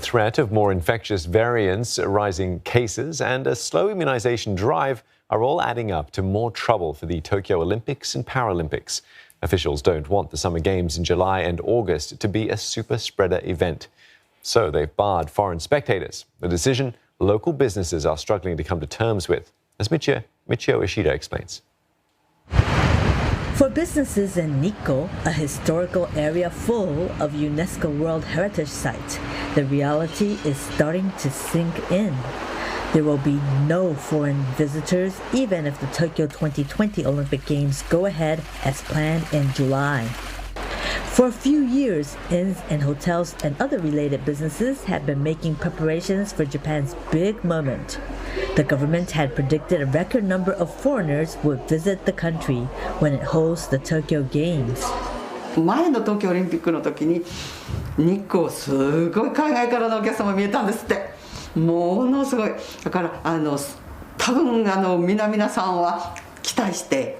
threat of more infectious variants, rising cases, and a slow immunization drive are all adding up to more trouble for the Tokyo Olympics and Paralympics. Officials don't want the Summer Games in July and August to be a super-spreader event. So they've barred foreign spectators, a decision local businesses are struggling to come to terms with, as Michio Ishida explains. For businesses in Nikko, a historical area full of UNESCO World Heritage sites, the reality is starting to sink in. There will be no foreign visitors even if the Tokyo 2020 Olympic Games go ahead as planned in July. For a few years, inns and hotels and other related businesses have been making preparations for Japan's big moment. The government had predicted a record number of foreigners would visit the country when it hosts the Tokyo Games. 前の東京オリンピックの時に日光すごい海外からのお客様見えたんですって。ものすごい。だから多分皆さんは期待して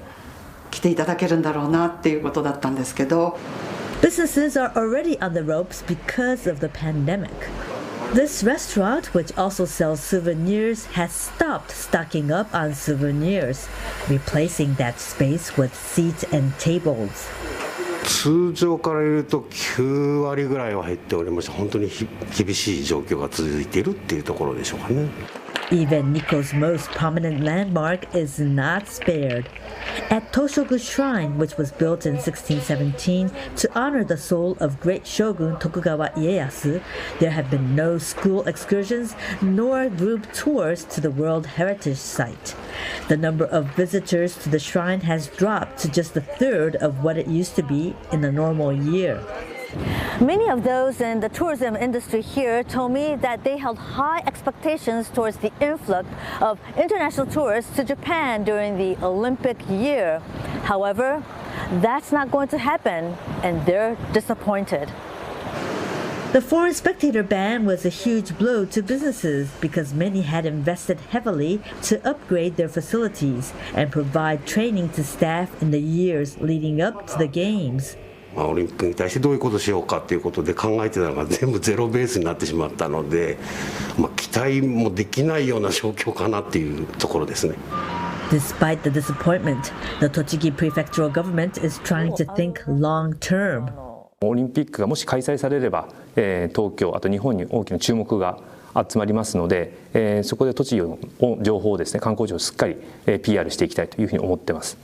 来ていただけるんだろうなっていうことだったんですけど。Businesses are already on the ropes because of the pandemic. This restaurant, which also sells souvenirs, has stopped stocking up on souvenirs, replacing that space with seats and tables. 通常から言うと9割ぐらいは減っておりまして、本当に厳しい状況が続いているっていうところでしょうかね。Even Nikko's most prominent landmark is not spared. At Toshogu Shrine, which was built in 1617 to honor the soul of great shogun Tokugawa Ieyasu, there have been no school excursions nor group tours to the World Heritage Site. The number of visitors to the shrine has dropped to just a third of what it used to be in a normal year. Many of those in the tourism industry here told me that they held high expectations towards the influx of international tourists to Japan during the Olympic year. However, that's not going to happen, and they're disappointed. The foreign spectator ban was a huge blow to businesses because many had invested heavily to upgrade their facilities and provide training to staff in the years leading up to the Games. オリンピックに対してどういうことをしようかということで考えてたのが全部ゼロベースになってしまったので、期待もできないような状況かなっていうところですね。Despite the disappointment, the Tochigi prefectural government is trying to think long term. オリンピックがもし開催されれば、東京あと日本に大きな注目が集まりますので、そこで栃木の情報をですね、観光地をしっかり PR していきたいというふうに思ってます。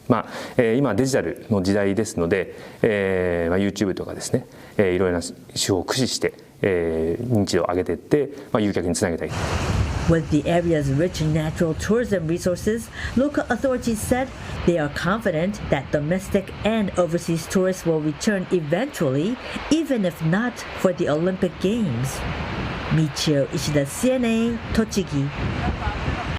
今デジタルの時代ですので、YouTube とかですね、いろいろな手法を駆使して、認知度を上げていって、誘客につなげたい。With the area's rich natural tourism resources, local authorities said they are confident that domestic and overseas tourists will return eventually, even if not for the Olympic Games. Michio Ishida, CNA, Tochigi.